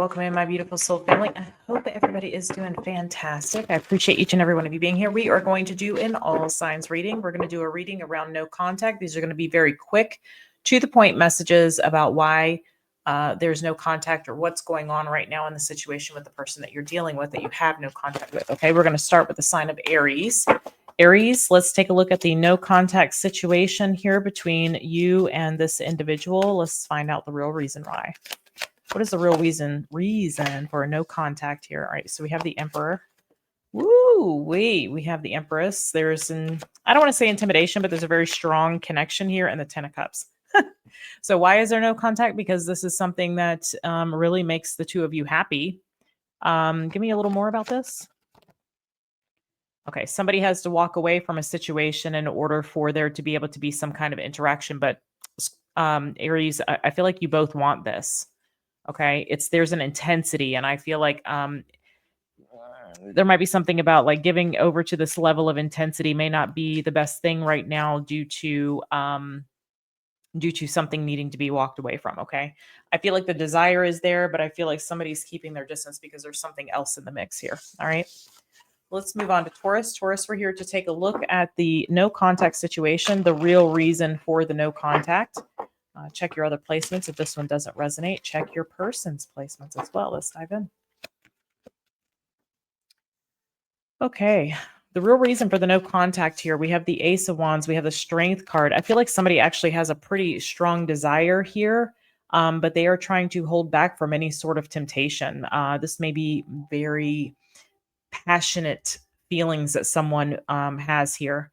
Welcome in, my beautiful soul family. I hope everybody is doing fantastic. I appreciate each and every one of you being here. We are going to do an all signs reading. We're going to do a reading around no contact. These are going to be very quick, to the point messages about why there's no contact or what's going on right now in the situation with the person that you're dealing with that you have no contact with. Okay, we're going to start with the sign of Aries. Aries, let's take a look at the no contact situation here between you and this individual. Let's find out the real reason why. What is the real reason for no contact here? All right, so we have the Emperor. Woo, we have the Empress. There's I don't want to say intimidation, but there's a very strong connection here, and the Ten of Cups. So why is there no contact? Because this is something that really makes the two of you happy. Give me a little more about this. Okay, somebody has to walk away from a situation in order for there to be able to be some kind of interaction. But Aries, I feel like you both want this. Okay, there's an intensity, and I feel like there might be something about like giving over to this level of intensity may not be the best thing right now due to something needing to be walked away from. Okay, I feel like the desire is there, but I feel like somebody's keeping their distance because there's something else in the mix here. All right, let's move on to Taurus. Taurus, we're here to take a look at the no contact situation, the real reason for the no contact. Check your other placements. If this one doesn't resonate, check your person's placements as well. Let's dive in. Okay. The real reason for the no contact here, we have the Ace of Wands. We have the Strength card. I feel like somebody actually has a pretty strong desire here, but they are trying to hold back from any sort of temptation. This may be very passionate feelings that someone has here.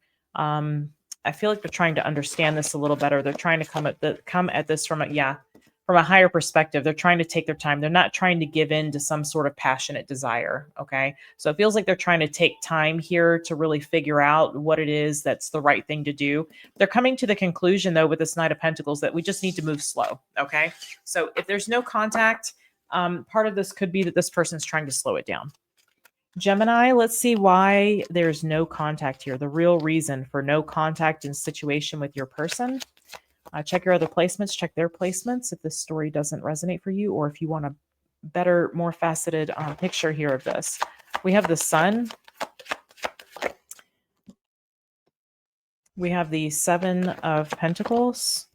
I feel like they're trying to understand this a little better. They're trying to come at this from a higher perspective. They're trying to take their time. They're not trying to give in to some sort of passionate desire. Okay. So it feels like they're trying to take time here to really figure out what it is that's the right thing to do. They're coming to the conclusion though with this Knight of Pentacles that we just need to move slow. Okay. So if there's no contact, part of this could be that this person's trying to slow it down. Gemini, let's see why there's no contact here. The real reason for no contact in situation with your person. Check your other placements, check their placements if this story doesn't resonate for you, or if you want a better, more faceted picture here of this. We have the Sun. We have the Seven of Pentacles.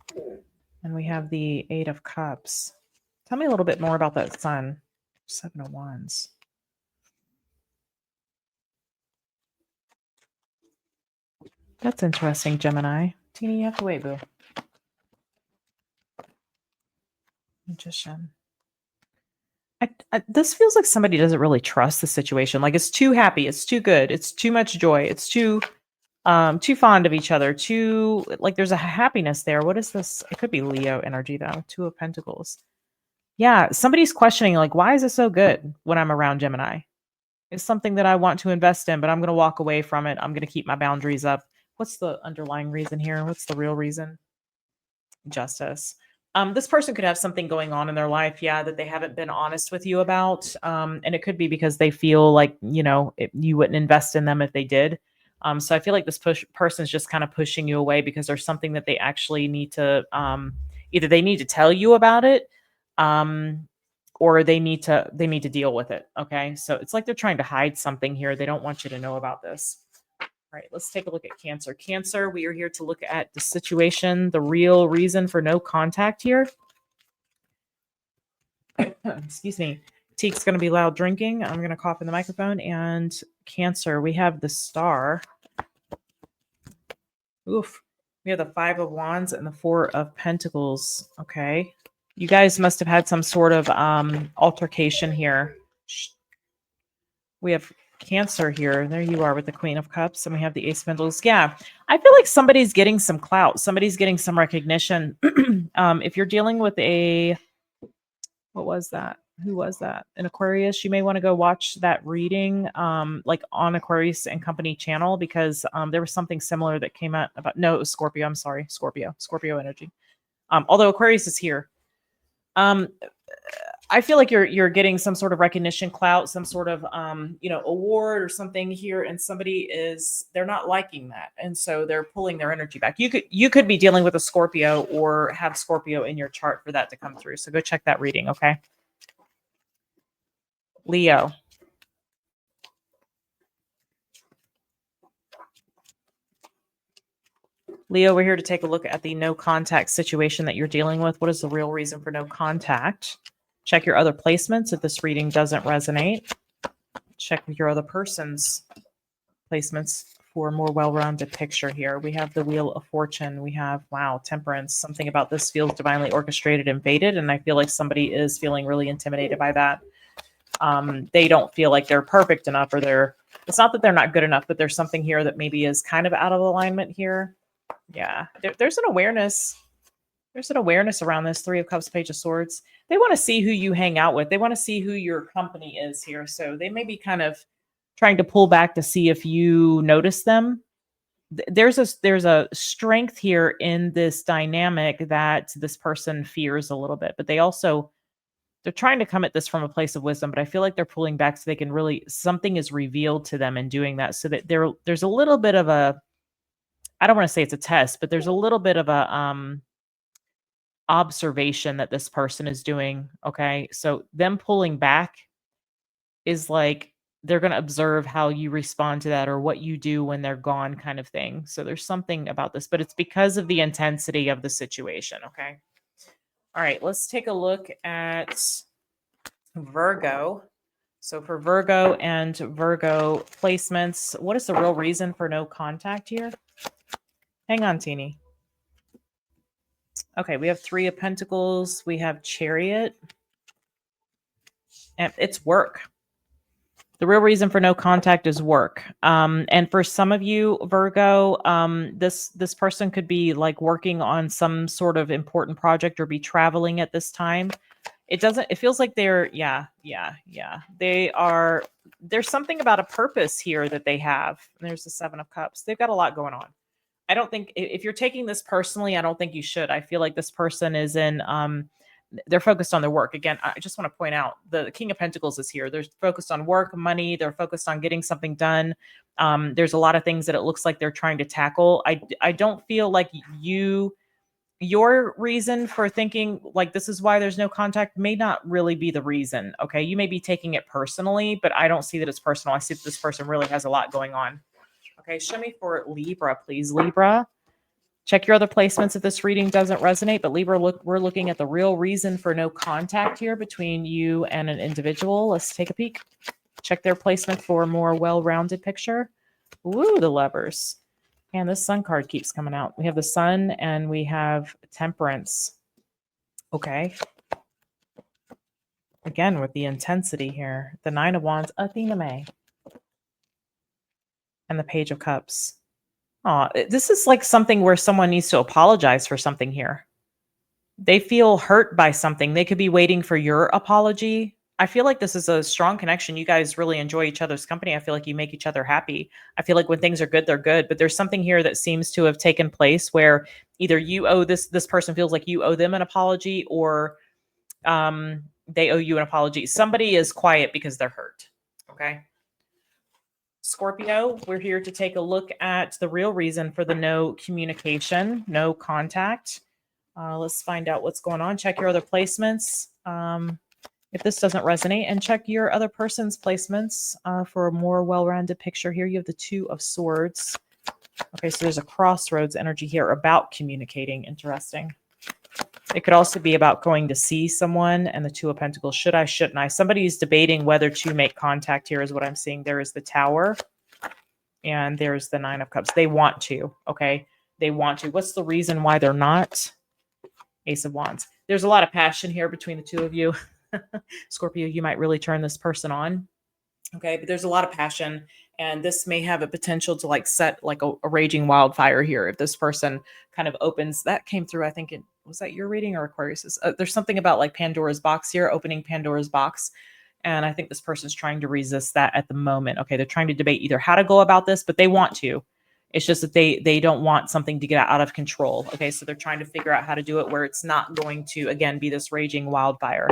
And we have the Eight of Cups. Tell me a little bit more about that Sun. Seven of Wands. That's interesting, Gemini. Tina, you have to wait, boo. Magician. This feels like somebody doesn't really trust the situation. Like it's too happy. It's too good. It's too much joy. It's too fond of each other. Too, like there's a happiness there. What is this? It could be Leo energy though. Two of Pentacles. Yeah, somebody's questioning like, why is it so good when I'm around Gemini? It's something that I want to invest in, but I'm going to walk away from it. I'm going to keep my boundaries up. What's the underlying reason here? What's the real reason? Justice. This person could have something going on in their life, that they haven't been honest with you about. And it could be because they feel like, you wouldn't invest in them if they did. So I feel like this person's just kind of pushing you away because there's something that they actually need to, either they need to tell you about it, or they need to deal with it. Okay. So it's like they're trying to hide something here. They don't want you to know about this. All right, let's take a look at Cancer. Cancer, we are here to look at the situation, the real reason for no contact here. Excuse me. Teek's going to be loud drinking. I'm going to cough in the microphone. And Cancer, we have the Star. Oof. We have the Five of Wands and the Four of Pentacles. Okay. You guys must have had some sort of altercation here. We have Cancer here. There you are with the Queen of Cups, and we have the Ace of Pentacles. Yeah, I feel like somebody's getting some clout. Somebody's getting some recognition. If you're dealing with what was that? Who was that? An Aquarius. You may want to go watch that reading, like on Aquarius and Company channel, because there was something similar that came out about. No, it was Scorpio. I'm sorry, Scorpio energy. Although Aquarius is here. I feel like you're getting some sort of recognition, clout, some sort of award or something here, and they're not liking that, and so they're pulling their energy back. You could be dealing with a Scorpio or have Scorpio in your chart for that to come through. So go check that reading, okay? Leo. Leo, we're here to take a look at the no contact situation that you're dealing with. What is the real reason for no contact? Check your other placements if this reading doesn't resonate. Check your other person's placements for a more well-rounded picture here. We have the Wheel of Fortune. We have, wow, Temperance. Something about this feels divinely orchestrated and fated, and I feel like somebody is feeling really intimidated by that. They don't feel like they're perfect enough, or it's not that they're not good enough, but there's something here that maybe is kind of out of alignment here. Yeah, there's an awareness. There's an awareness around this Three of Cups, Page of Swords. They want to see who you hang out with. They want to see who your company is here. So they may be kind of trying to pull back to see if you notice them. There's a strength here in this dynamic that this person fears a little bit, but they're trying to come at this from a place of wisdom, but I feel like they're pulling back so they can really, something is revealed to them in doing that, so that there's a little bit of a, I don't want to say it's a test, but there's a little bit of a observation that this person is doing. Okay. So them pulling back is like they're going to observe how you respond to that or what you do when they're gone, kind of thing. So there's something about this, but it's because of the intensity of the situation. Okay. All right. Let's take a look at Virgo. So for Virgo and Virgo placements, what is the real reason for no contact here? Hang on, Teeny. Okay, we have Three of Pentacles. We have Chariot. And it's work. The real reason for no contact is work. And for some of you, Virgo, this person could be like working on some sort of important project or be traveling at this time. It feels like they're, there's something about a purpose here that they have. And there's the Seven of Cups. They've got a lot going on. I don't think, if you're taking this personally, I don't think you should. I feel like this person is they're focused on their work. Again, I just want to point out the King of Pentacles is here. They're focused on work, money. They're focused on getting something done. There's a lot of things that it looks like they're trying to tackle. I don't feel like your reason for thinking like this is why there's no contact may not really be the reason. Okay. You may be taking it personally, but I don't see that it's personal. I see that this person really has a lot going on. Okay, show me for Libra, please. Libra, check your other placements if this reading doesn't resonate. But Libra, we're looking at the real reason for no contact here between you and an individual. Let's take a peek. Check their placement for a more well-rounded picture. Ooh, the Lovers. And the Sun card keeps coming out. We have the Sun and we have Temperance. Okay. Again, with the intensity here. The Nine of Wands, Athena May. And the Page of Cups. Oh, this is like something where someone needs to apologize for something here. They feel hurt by something. They could be waiting for your apology. I feel like this is a strong connection. You guys really enjoy each other's company. I feel like you make each other happy. I feel like when things are good, they're good. But there's something here that seems to have taken place where either you owe this person feels like you owe them an apology, or they owe you an apology. Somebody is quiet because they're hurt. Okay. Scorpio, we're here to take a look at the real reason for the no communication, no contact. Let's find out what's going on. Check your other placements if this doesn't resonate, and check your other person's placements for a more well-rounded picture here. You have the Two of Swords. Okay, so there's a crossroads energy here about communicating. Interesting. It could also be about going to see someone, and the Two of Pentacles. Should I, shouldn't I? Somebody's debating whether to make contact here is what I'm seeing. There is the Tower and there's the Nine of Cups. They want to, okay? They want to. What's the reason why they're not? Ace of Wands. There's a lot of passion here between the two of you. Scorpio, you might really turn this person on. Okay, but there's a lot of passion, and this may have a potential to like set like a raging wildfire here. If this person kind of opens, that came through, I think was that your reading or Aquarius's? There's something about like Pandora's box here, opening Pandora's box. And I think this person's trying to resist that at the moment. Okay, they're trying to debate either how to go about this, but they want to. It's just that they don't want something to get out of control. Okay, so they're trying to figure out how to do it where it's not going to, again, be this raging wildfire.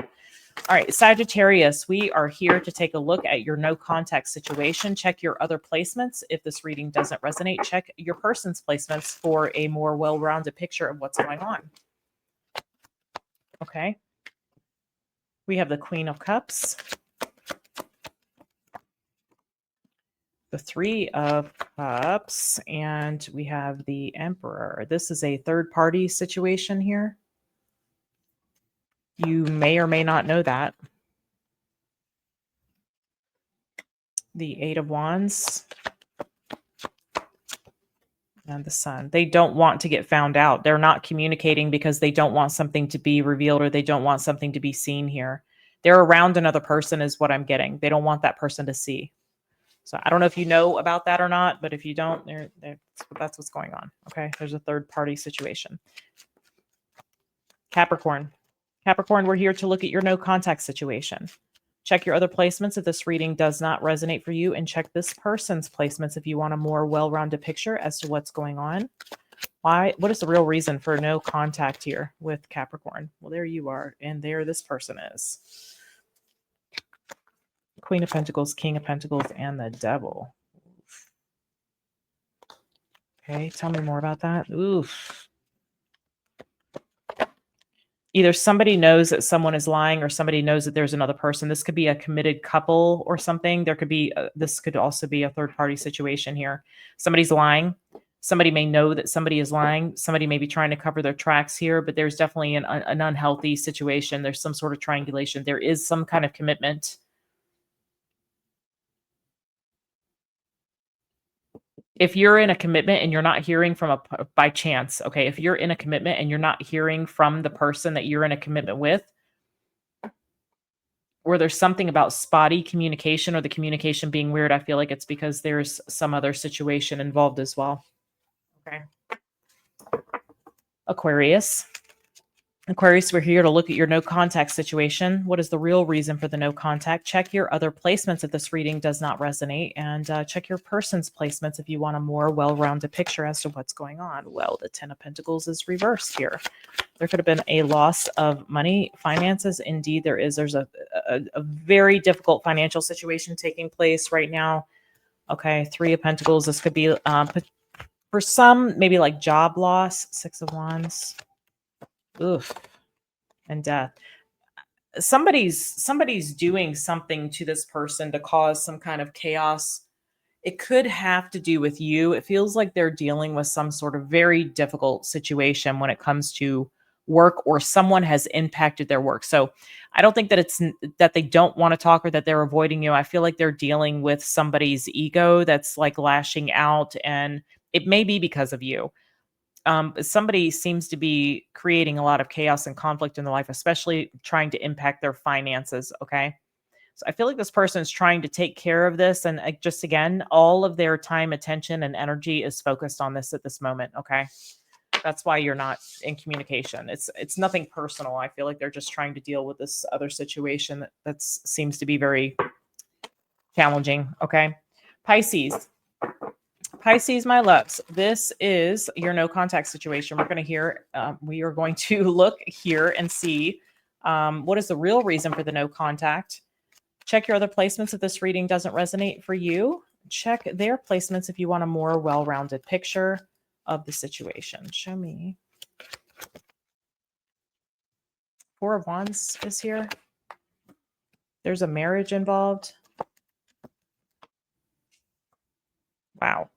All right, Sagittarius, we are here to take a look at your no contact situation. Check your other placements. If this reading doesn't resonate, check your person's placements for a more well-rounded picture of what's going on. Okay. We have the Queen of Cups. the Three of Cups, and we have the Emperor. This is a third-party situation here. You may or may not know that. The Eight of Wands and the Sun. They don't want to get found out. They're not communicating because they don't want something to be revealed or they don't want something to be seen here. They're around another person is what I'm getting. They don't want that person to see. So I don't know if you know about that or not, but if you don't, that's what's going on. Okay, there's a third party situation. Capricorn. Capricorn, we're here to look at your no contact situation. Check your other placements if this reading does not resonate for you, and check this person's placements if you want a more well-rounded picture as to what's going on. What is the real reason for no contact here with Capricorn? Well, there you are, and there this person is. Queen of Pentacles, King of Pentacles, and the Devil. Okay, tell me more about that. Oof. Either somebody knows that someone is lying or somebody knows that there's another person. This could be a committed couple or something. There could be, this could also be a third party situation here. Somebody's lying. Somebody may know that somebody is lying. Somebody may be trying to cover their tracks here, but there's definitely an unhealthy situation. There's some sort of triangulation. There is some kind of commitment. If you're in a commitment and you're not hearing from by chance, okay, if you're in a commitment and you're not hearing from the person that you're in a commitment with, or there's something about spotty communication or the communication being weird, I feel like it's because there's some other situation involved as well. Okay. Aquarius. Aquarius, we're here to look at your no contact situation. What is the real reason for the no contact? Check your other placements if this reading does not resonate, and check your person's placements if you want a more well-rounded picture as to what's going on. Well, the Ten of Pentacles is reversed here. There could have been a loss of money, finances. Indeed, there is. There's a very difficult financial situation taking place right now. Okay, Three of Pentacles. This could be, for some, maybe like job loss. Six of Wands. Oof. And death. Somebody's doing something to this person to cause some kind of chaos. It could have to do with you. It feels like they're dealing with some sort of very difficult situation when it comes to work, or someone has impacted their work. So I don't think that it's that they don't want to talk or that they're avoiding you. I feel like they're dealing with somebody's ego that's like lashing out, and it may be because of you. Somebody seems to be creating a lot of chaos and conflict in their life, especially trying to impact their finances. Okay. So I feel like this person is trying to take care of this. And just again, all of their time, attention, and energy is focused on this at this moment. Okay. That's why you're not in communication. It's nothing personal. I feel like they're just trying to deal with this other situation that seems to be very challenging. Okay. Pisces. Pisces, my loves, this is your no contact situation. We are going to look here and see what is the real reason for the no contact. Check your other placements if this reading doesn't resonate for you. Check their placements if you want a more well-rounded picture of the situation. Show me. Four of Wands is here. There's a marriage involved. Wow.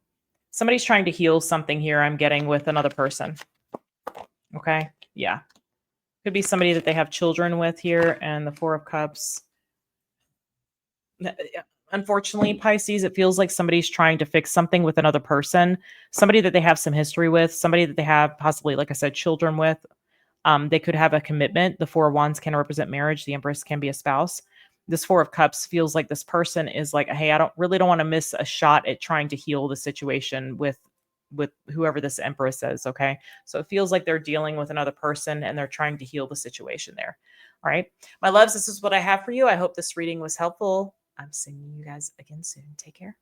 Somebody's trying to heal something here, I'm getting, with another person. Okay. Yeah. Could be somebody that they have children with here, and the Four of Cups. Unfortunately, Pisces, it feels like somebody's trying to fix something with another person, somebody that they have some history with, somebody that they have possibly, like I said, children with. They could have a commitment. The Four of Wands can represent marriage. The Empress can be a spouse. This Four of Cups feels like this person is like, hey, I don't want to miss a shot at trying to heal the situation with whoever this Empress is. Okay. So it feels like they're dealing with another person and they're trying to heal the situation there. All right. My loves, this is what I have for you. I hope this reading was helpful. I'm seeing you guys again soon. Take care.